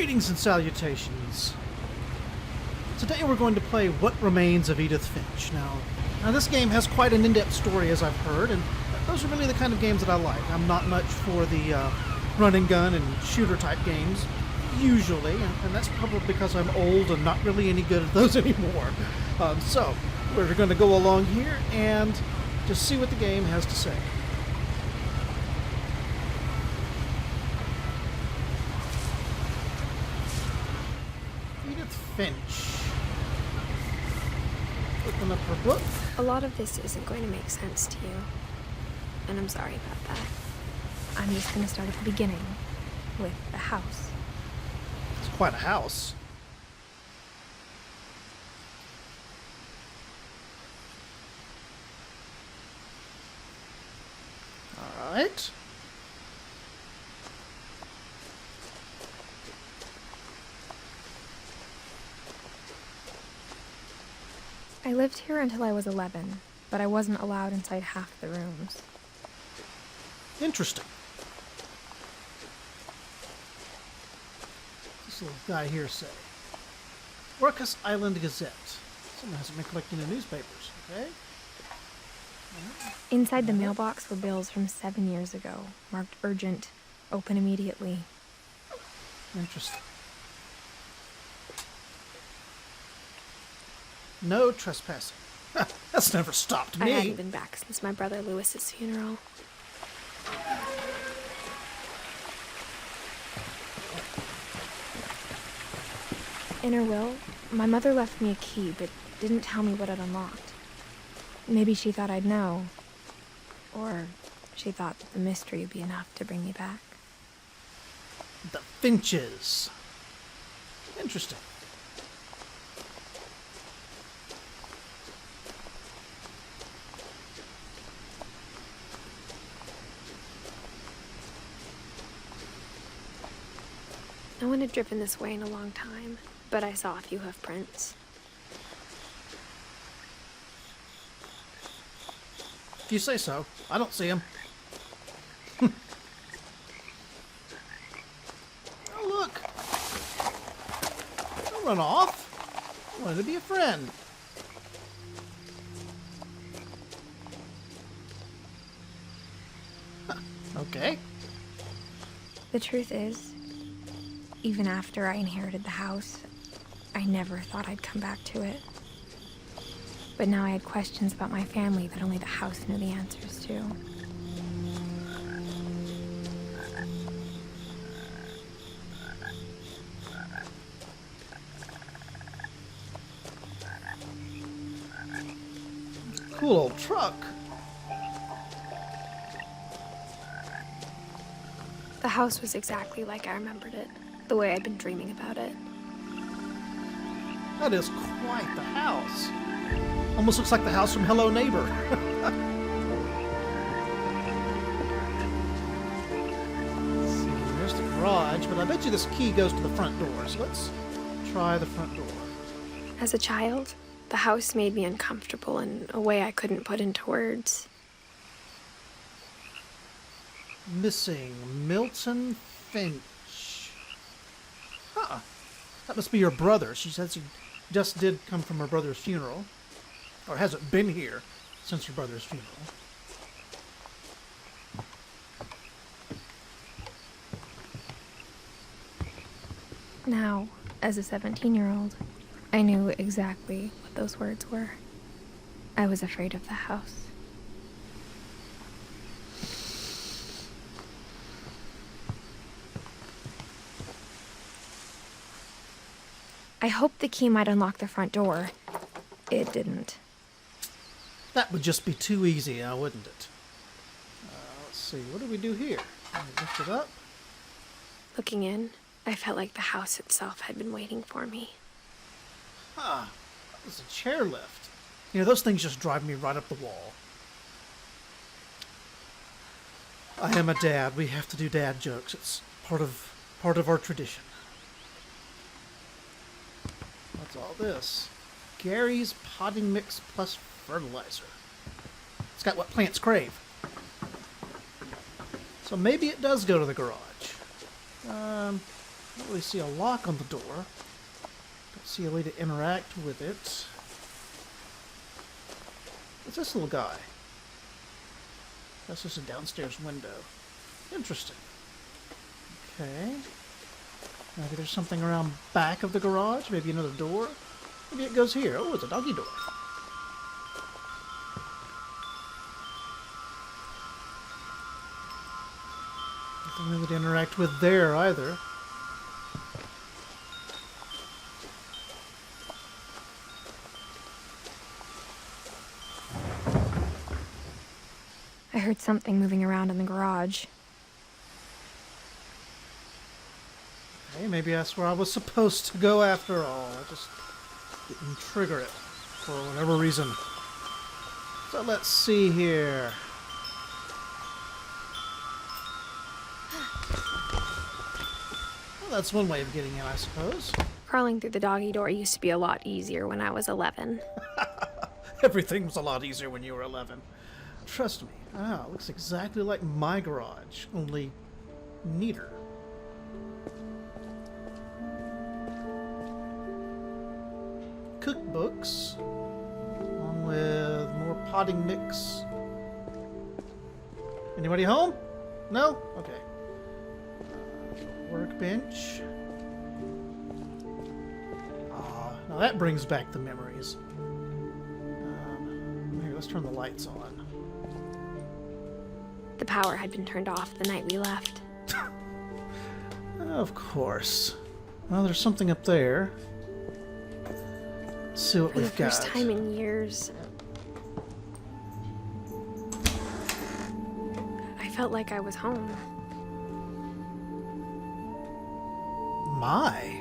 Greetings and salutations. Today we're going to play What Remains of Edith Finch. Now this game has quite an in-depth story, as I've heard, and those are really the kind of games that I like. I'm not much for the run and gun and shooter type games, usually, and that's probably because I'm old and not really any good at those anymore. So we're going to go along here and just see what the game has to say. Edith Finch. Open up her book. A lot of this isn't going to make sense to you, and I'm sorry about that. I'm just going to start at the beginning, with the house. It's quite a house. All right. I lived here until I was 11, but I wasn't allowed inside half the rooms. Interesting. This little guy here say, Orcas Island Gazette. Someone hasn't been collecting the newspapers, okay? Inside the mailbox were bills from 7 years ago, marked urgent, open immediately. Interesting. No trespassing. That's never stopped me. I hadn't been back since my brother Lewis's funeral. In her will, my mother left me a key, but didn't tell me what it unlocked. Maybe she thought I'd know. Or she thought that the mystery would be enough to bring me back. The Finches. Interesting. No one had driven this way in a long time, but I saw a few hoof prints. If you say so. I don't see him. Oh, look. Don't run off. I wanted to be a friend. Huh. Okay. The truth is, even after I inherited the house, I never thought I'd come back to it. But now I had questions about my family that only the house knew the answers to. Cool old truck. The house was exactly like I remembered it, the way I'd been dreaming about it. That is quite the house. Almost looks like the house from Hello Neighbor. Let's see, there's the garage, but I bet you this key goes to the front door, so let's try the front door. As a child, the house made me uncomfortable in a way I couldn't put into words. Missing Milton Finch. Huh. That must be your brother. She says he just did come from her brother's funeral. Or hasn't been here since her brother's funeral. Now, as a 17-year-old, I knew exactly what those words were. I was afraid of the house. I hoped the key might unlock the front door. It didn't. That would just be too easy, now, wouldn't it? Let's see, what do we do here? Lift it up. Looking in, I felt like the house itself had been waiting for me. Huh. That was a chairlift. You know, those things just drive me right up the wall. I am a dad. We have to do dad jokes. It's part of our tradition. What's all this? Gary's potting mix plus fertilizer. It's got what plants crave. So maybe it does go to the garage. Don't really see a lock on the door. Don't see a way to interact with it. What's this little guy? That's just a downstairs window. Interesting. Okay. Maybe there's something around back of the garage. Maybe another door. Maybe it goes here. Oh, it's a doggy door. Nothing really to interact with there either. I heard something moving around in the garage. Okay, maybe that's where I was supposed to go after all. I just didn't trigger it for whatever reason. So let's see here. Well, that's one way of getting in, I suppose. Crawling through the doggy door used to be a lot easier when I was 11. Everything was a lot easier when you were 11. Trust me. Ah, it looks exactly like my garage, only neater. Cookbooks, along with more potting mix. Anybody home? No? Okay. Workbench. Ah, now that brings back the memories. Here, let's turn the lights on. The power had been turned off the night we left. Of course. Well, there's something up there. Let's see what For the we've got. first time in years, I felt like I was home. My.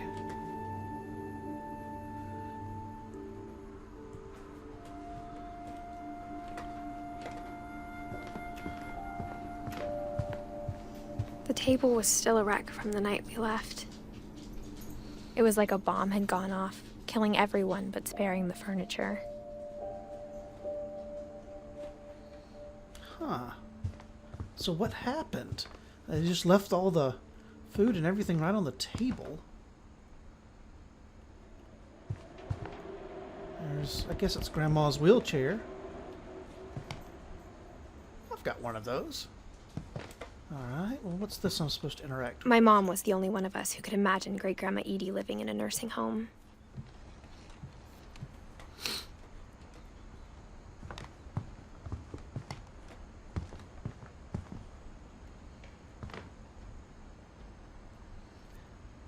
The table was still a wreck from the night we left. It was like a bomb had gone off, killing everyone but sparing the furniture. Huh. So what happened? They just left all the food and everything right on the table. There's, I guess it's Grandma's wheelchair. I've got one of those. Alright, well what's this I'm supposed to interact with? My mom was the only one of us who could imagine Great-Grandma Edie living in a nursing home.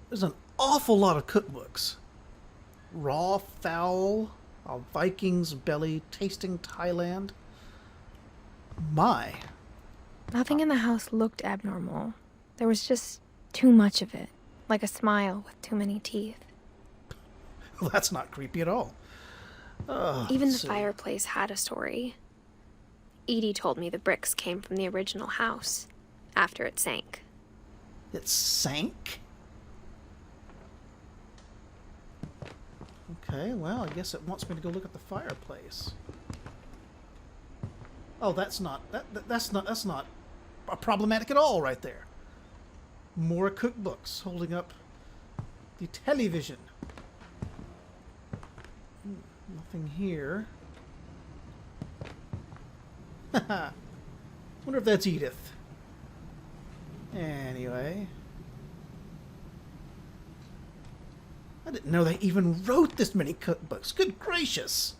There's an awful lot of cookbooks. Raw fowl, a Viking's belly, tasting Thailand. My. Nothing in the house looked abnormal. There was just too much of it, like a smile with too many teeth. Well, that's not creepy at all. Even the let's see. fireplace had a story. Edie told me the bricks came from the original house, after it sank. It sank? Okay, well, I guess it wants me to go look at the fireplace. Oh, that's not problematic at all right there. More cookbooks holding up the television. Nothing here. Haha. Wonder if that's Edith. Anyway. I didn't know they even wrote this many cookbooks. Good gracious.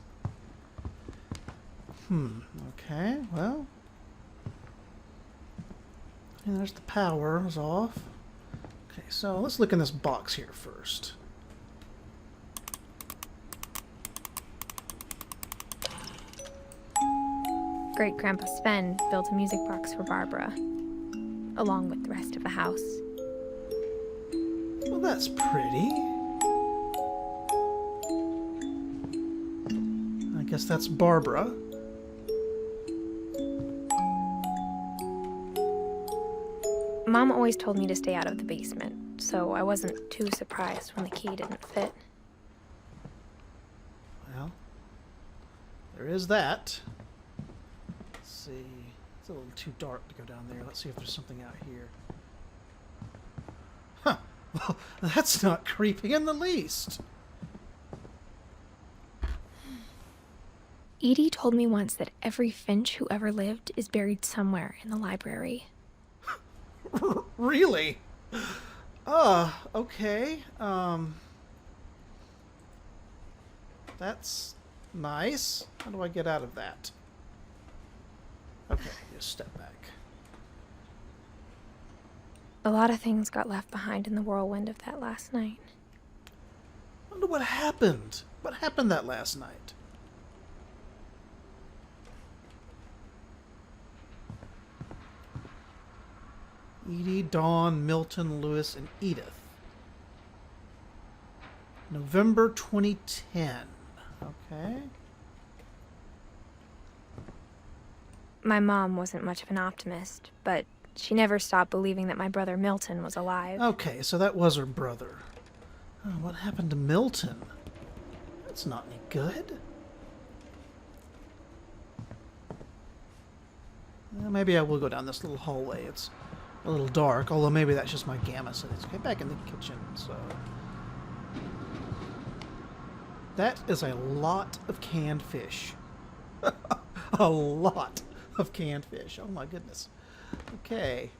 Okay, well. And there's the power is off. Okay, so let's look in this box here first. Great-Grandpa Sven built a music box for Barbara, along with the rest of the house. Well, that's pretty. I guess that's Barbara. Mom always told me to stay out of the basement, so I wasn't too surprised when the key didn't fit. Well, there is that. Let's see. It's a little too dark to go down there. Let's see if there's something out here. Huh. Well, that's not creepy in the least. Edie told me once that every Finch who ever lived is buried somewhere in the library. Really? Okay. That's nice. How do I get out of that? Okay, just step back. A lot of things got left behind in the whirlwind of that last night. I wonder what happened. What happened that last night? Edie, Dawn, Milton, Lewis, and Edith. November 2010. Okay. My mom wasn't much of an optimist, but she never stopped believing that my brother Milton was alive. Okay, so that was her brother. Oh, what happened to Milton? That's not any good. Maybe I will go down this little hallway. It's a little dark, although maybe that's just my gamma settings. Okay, back in the kitchen, so... That is a lot of canned fish. A lot of canned fish. Oh my goodness. Okay.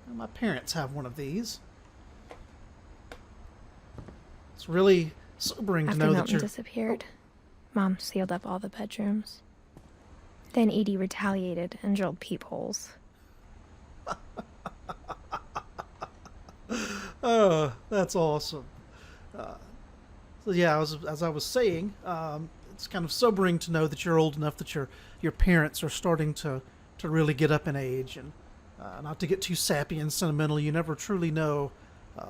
Well, my parents have one of these. It's really sobering to know that Milton you're... disappeared, Mom sealed up all the bedrooms. Then Edie retaliated and drilled peepholes. Oh, that's awesome. So yeah, as I was saying, it's kind of sobering to know that you're old enough that your parents are starting to really get up in age, and not to get too sappy and sentimental. You never truly know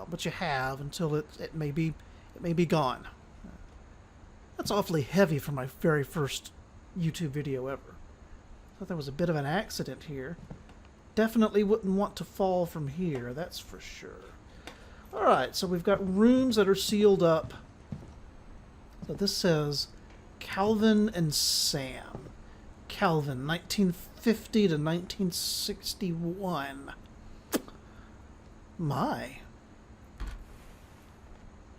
what you have until it may be gone. That's awfully heavy for my very first YouTube video ever. I thought there was a bit of an accident here. Definitely wouldn't want to fall from here, that's for sure. Alright, so we've got rooms that are sealed up. So this says Calvin and Sam. Calvin, 1950 to 1961. My.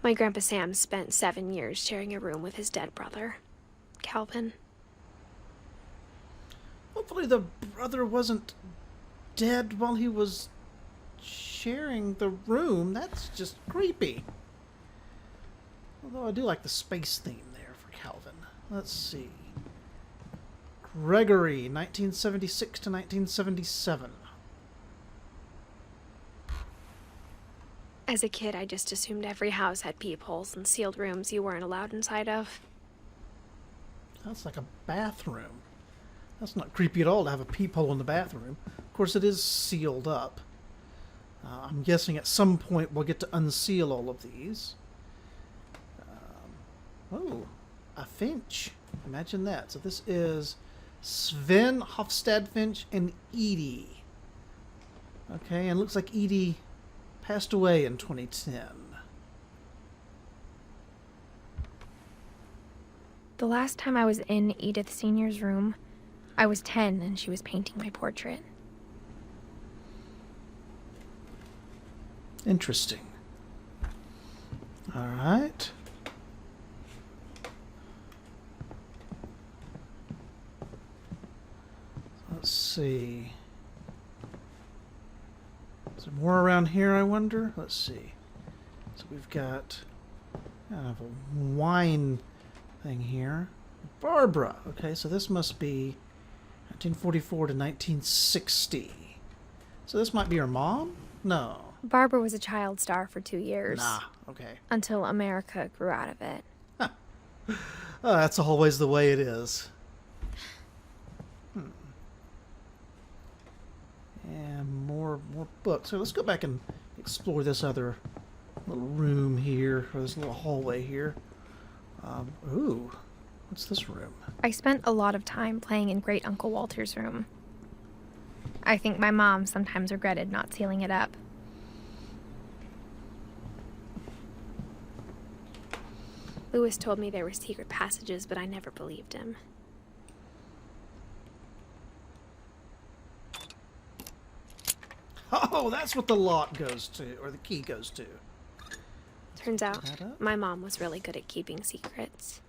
My Grandpa Sam spent 7 years sharing a room with his dead brother, Calvin. Hopefully the brother wasn't dead while he was sharing the room. That's just creepy. Although I do like the space theme there for Calvin. Let's see. Gregory, 1976 to 1977. As a kid, I just assumed every house had peepholes and sealed rooms you weren't allowed inside of. That's like a bathroom. That's not creepy at all to have a peephole in the bathroom. Of course, it is sealed up. I'm guessing at some point we'll get to unseal all of these. Oh, a Finch. Imagine that. So this is Sven Hofstad Finch and Edie. Okay, and it looks like Edie passed away in 2010. The last time I was in Edith Sr.'s room, I was 10 and she was painting my portrait. Interesting. All right. Let's see. Is there more around here, I wonder? Let's see. So we've got kind of a wine thing here. Barbara. Okay, so this must be 1944 to 1960. So this might be her mom? No. Barbara was a child star for 2 years. Nah, okay. Until America grew out of it. Oh, that's always the way it is. And more books. So let's go back and explore this other little room here, or this little hallway here. Ooh, what's this room? I spent a lot of time playing in Great Uncle Walter's room. I think my mom sometimes regretted not sealing it up. Lewis told me there were secret passages, but I never believed him. Oh, that's what the lock goes to, or the key goes to. Turns out, That up? my mom was really good at keeping secrets.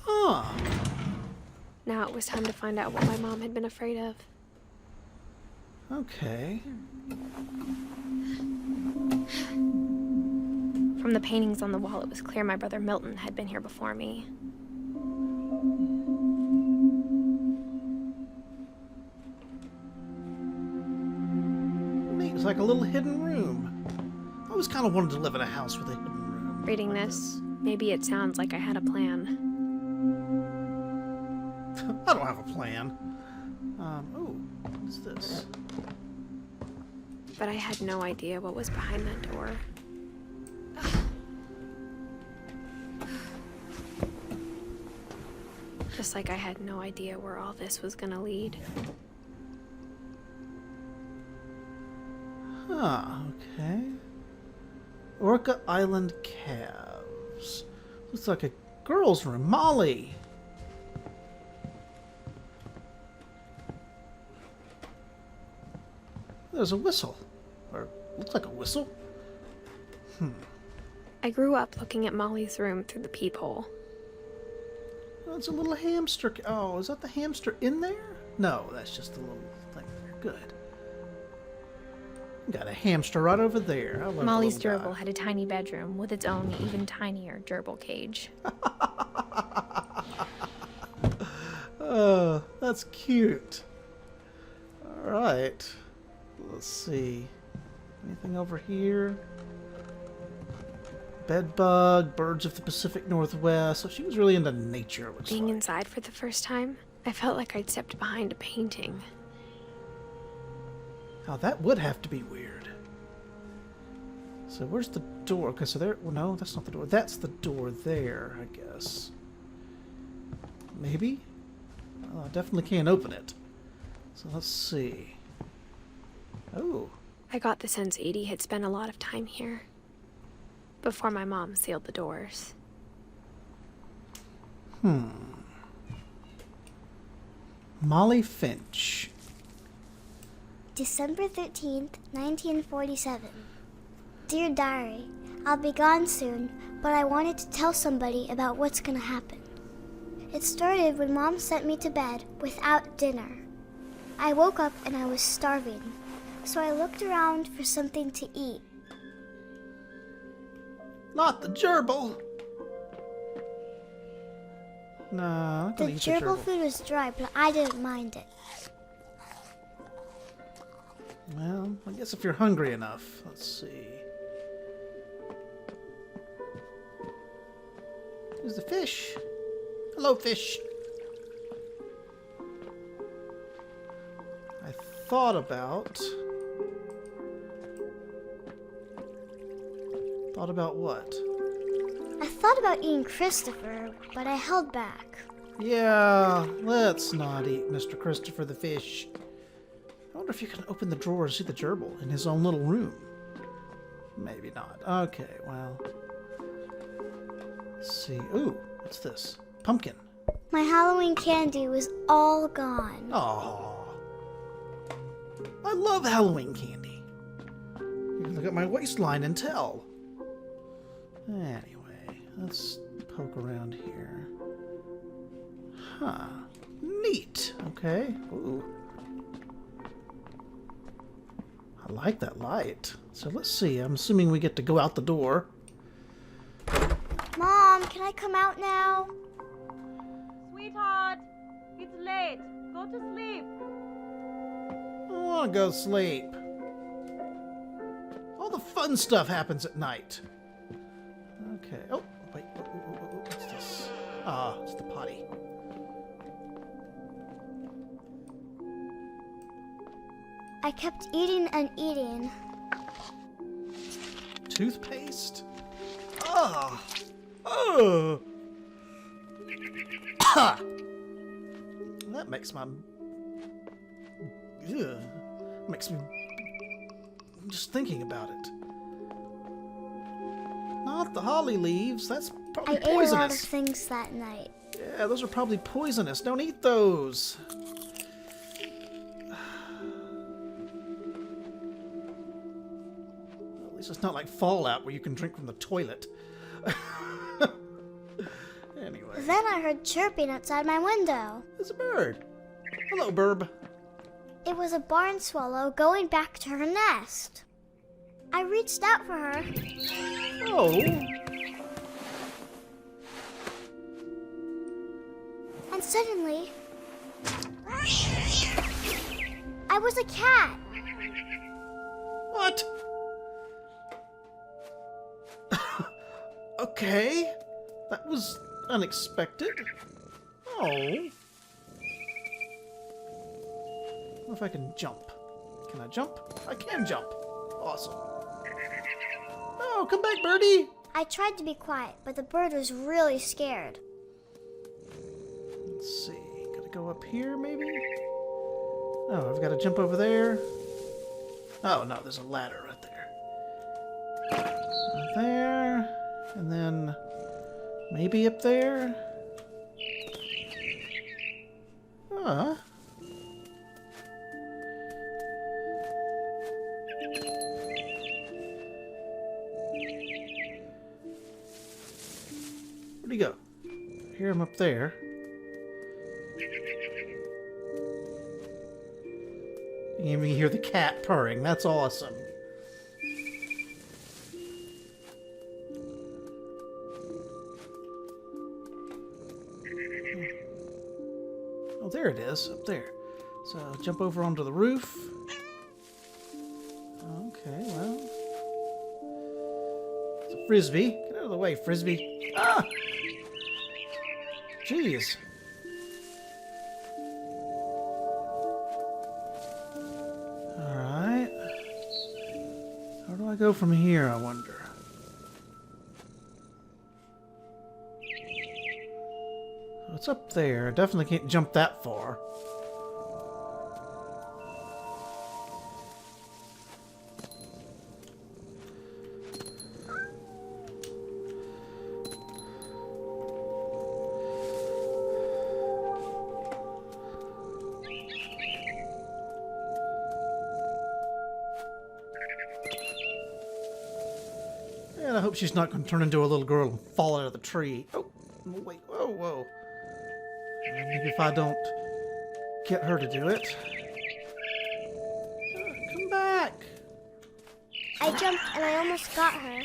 Huh. Now it was time to find out what my mom had been afraid of. Okay. From the paintings on the wall, it was clear my brother Milton had been here before me. Neat. It's like a little hidden room. I always kind of wanted to live in a house with a hidden room. Reading like this, maybe it sounds like I had a plan. I don't have a plan. Oh, what's this? But I had no idea what was behind that door. Just like I had no idea where all this was gonna lead. Huh, okay. Orca Island Calves. Looks like a girl's room. Molly! There's a whistle. Or looks like a whistle. I grew up looking at Molly's room through the peephole. Oh, it's a little hamster. Oh, is that the hamster in there? No, that's just a little thing there. Good. Got a hamster right over there. I love the Molly's little gerbil guy. had a tiny bedroom with its own even tinier gerbil cage. Oh, that's cute. Alright. Let's see. Anything over here? Bedbug, birds of the Pacific Northwest. So she was really into nature, it looks Being like. inside for the first time, I felt like I'd stepped behind a painting. Oh, that would have to be weird. So where's the door? Okay, so there... Well, no, that's not the door. That's the door there, I guess. Maybe? Oh, I definitely can't open it. So let's see. Oh. I got the sense Edie had spent a lot of time here. Before my mom sealed the doors. Molly Finch. December 13th, 1947. Dear Diary, I'll be gone soon, but I wanted to tell somebody about what's gonna happen. It started when Mom sent me to bed without dinner. I woke up and I was starving, so I looked around for something to eat. Not the gerbil! No, I'm The gonna eat gerbil food was dry, but I didn't mind it. Well, I guess if you're hungry enough. Let's see. There's the fish. Hello, fish. I thought about... Thought about what? I thought about eating Christopher, but I held back. Yeah, let's not eat Mr. Christopher the fish. I wonder if you can open the drawer and see the gerbil in his own little room. Maybe not. Okay, well. Let's see. Ooh, what's this? Pumpkin. My Halloween candy was all gone. Aww. I love Halloween candy. You can look at my waistline and tell. Anyway, let's poke around here. Huh. Neat. Okay. Ooh. I like that light. So let's see. I'm assuming we get to go out the door. Mom, can I come out now? Sweetheart, it's late. Go to sleep. I want to go sleep. All the fun stuff happens at night. Okay. Oh, wait. What's this? Ah, it's the potty. I kept eating and eating. Toothpaste? Ah! Oh! Ha! That makes my... Ugh. Makes me... Just thinking about it. Not the holly leaves. That's I probably ate a lot of poisonous. things that night. Yeah, those are probably poisonous. Don't eat those. least it's not like Fallout where you can drink from the toilet. Anyway. Then I heard chirping outside my window. It's a bird. Hello, Burb. It was a barn swallow going back to her nest. I reached out for her. Oh. And suddenly, I was a cat. What? Okay. That was unexpected. Oh. What if I can jump? Can I jump? I can jump. Awesome. Oh, come back, birdie. I tried to be quiet, but the bird was really scared. Let's see. Gotta go up here, maybe? Oh, I've got to jump over there. Oh, no, there's a ladder right there. Right there. And then maybe up there. Where'd he go? I hear him up there. You can even hear the cat purring. That's awesome. Oh, there it is, up there. So jump over onto the roof. Okay, well. It's a frisbee. Get out of the way, frisbee. Ah! Jeez. Alright. How do I go from here, I wonder? It's up there. I definitely can't jump that far. And I hope she's not going to turn into a little girl and fall out of the tree. Oh, wait. Whoa, whoa. Maybe if I don't get her to do it. Come back. I jumped and I almost got her.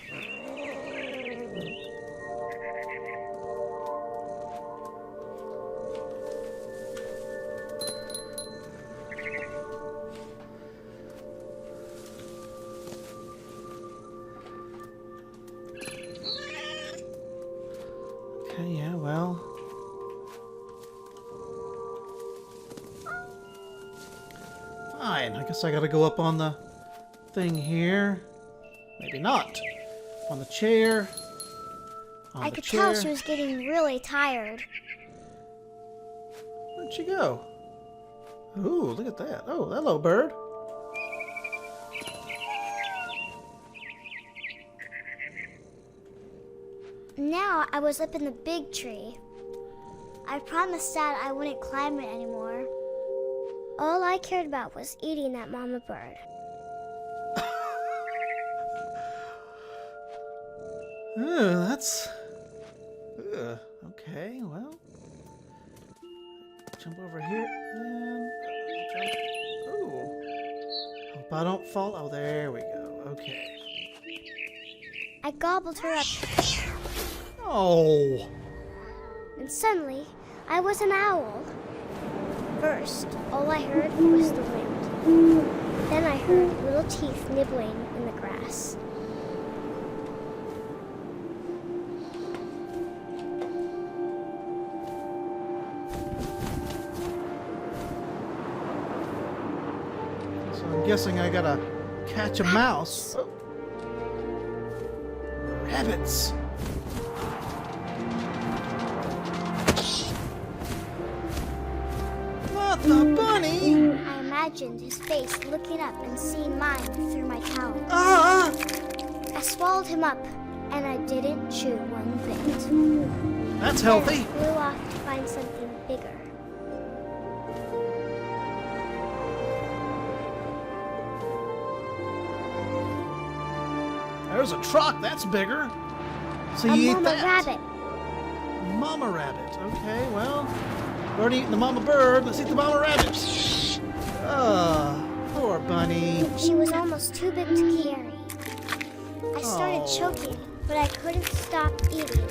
Okay, yeah, well. Fine, I guess I gotta go up on the thing here. Maybe not. On the chair. I could tell she was getting really tired. Where'd she go? Ooh, look at that. Oh, hello, bird. Now I was up in the big tree. I promised Dad I wouldn't climb it anymore. All I cared about was eating that mama bird. That's... okay, well... Jump over here, and... Jump... Ooh. Hope I don't fall... Oh, there we go. Okay. I gobbled her up, Oh! and suddenly I was an owl. First, all I heard was the wind. Then I heard little teeth nibbling in the grass. So I'm guessing I gotta catch a mouse. Oh. Rabbits! Not the bunny! I imagined his face looking up and seeing mine through my talons. Ah! I swallowed him up, and I didn't chew one bit. That's Then I healthy. flew off to find something bigger. There's a truck. That's bigger. So A you eat mama that. rabbit. Mama rabbit. Okay, well, we've already eaten the mama bird. Let's eat the mama rabbit. Poor bunny. She was almost too big to carry. I started Oh. choking, but I couldn't stop eating.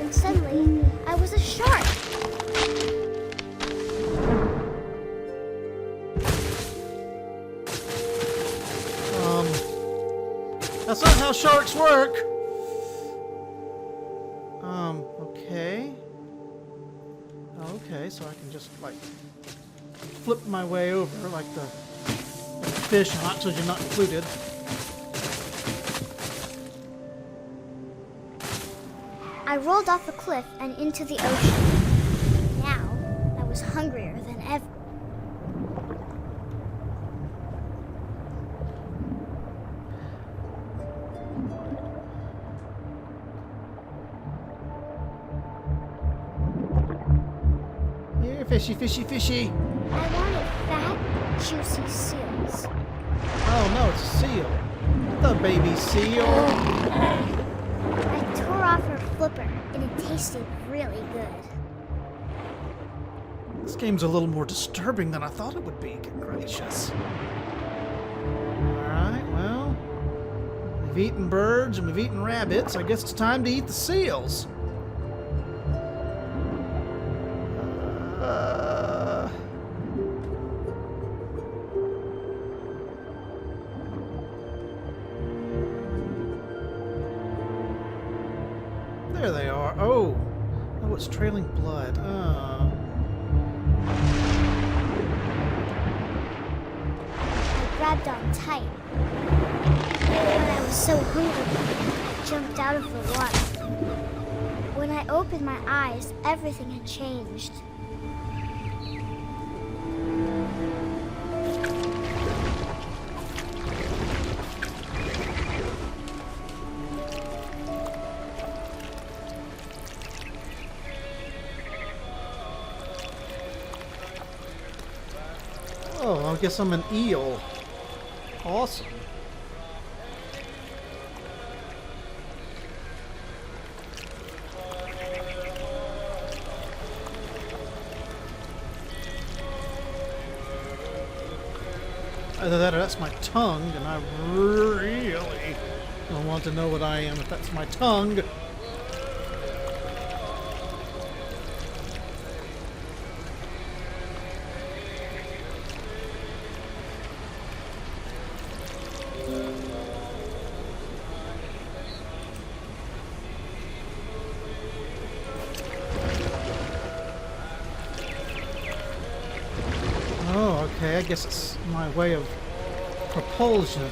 And suddenly, I was a shark. That's not how sharks work. Okay. Okay, so I can just, like, flip my way over like the fish on Oxygen Not Included. I rolled off a cliff and into the ocean. Now, I was hungrier than ever. Here, fishy, fishy, fishy. I wanted fat, juicy seals. Oh no, it's a seal. The baby seal. I tore off her flipper, and it tasted really good. This game's a little more disturbing than I thought it would be. Good gracious. Alright, well, we've eaten birds and we've eaten rabbits. I guess it's time to eat the seals. There they are. Oh, it's trailing blood. I grabbed on tight. But I was so hungry, I jumped out of the water. When I opened my eyes, everything had changed. Oh, I guess I'm an eel. Awesome. Either that or that's my tongue, and I really don't want to know what I am if that's my tongue. Oh, okay, I guess it's my way of propulsion.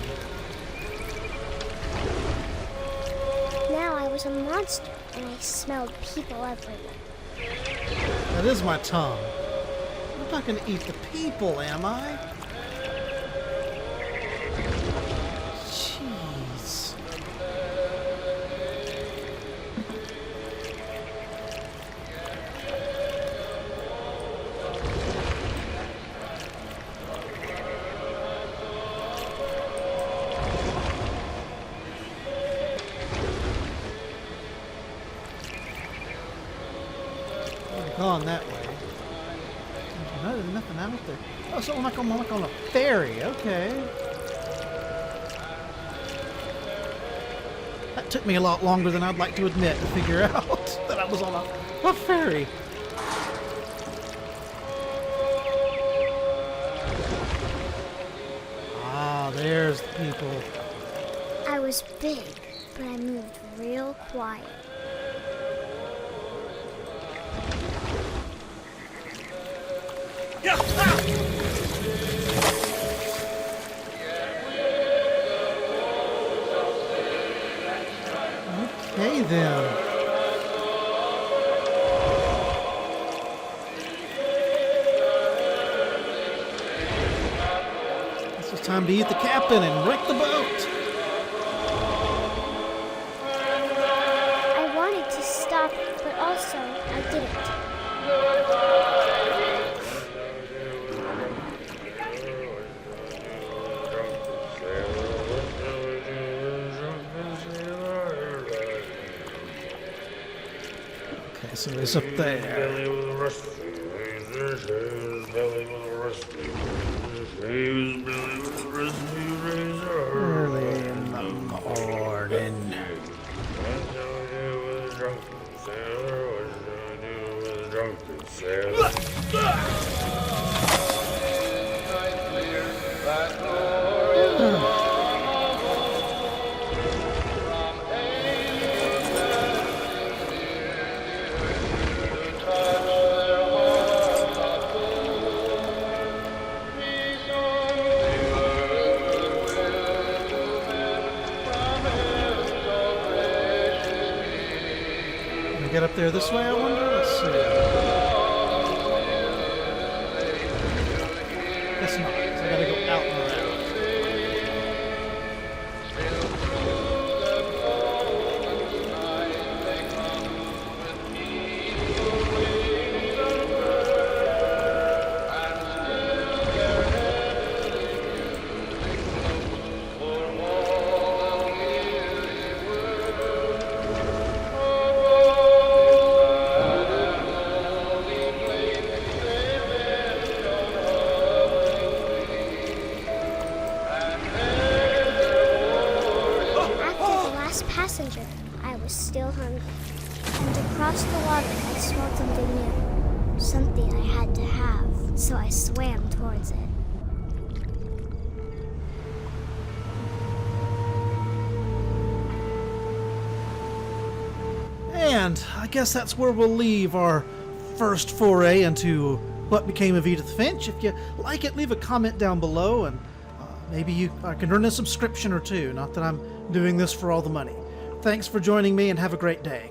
Now I was a monster, and I smelled people everywhere. That is my tongue. I'm not gonna eat the people, am I? Jeez. Gone that way. No, there's nothing out there. Oh, so I'm like on a ferry. Okay. That took me a lot longer than I'd like to admit to figure out that I was on a ferry. Ah, there's the people. I was big, but I moved real quiet. Okay then. This is time to eat the captain and wreck the boat. I wanted to stop, but also I didn't. So he's up there. Early in the morning. Get up there this way, I wonder? Let's see. Guess not, 'cause I gotta go out and around. Passenger, I was still hungry. And across the water, I smelled something new. Something I had to have, so I swam towards it. And I guess that's where we'll leave our first foray into what became of Edith Finch. If you like it, leave a comment down below, and maybe you can earn a subscription or two. Not that I'm doing this for all the money. Thanks for joining me, and have a great day.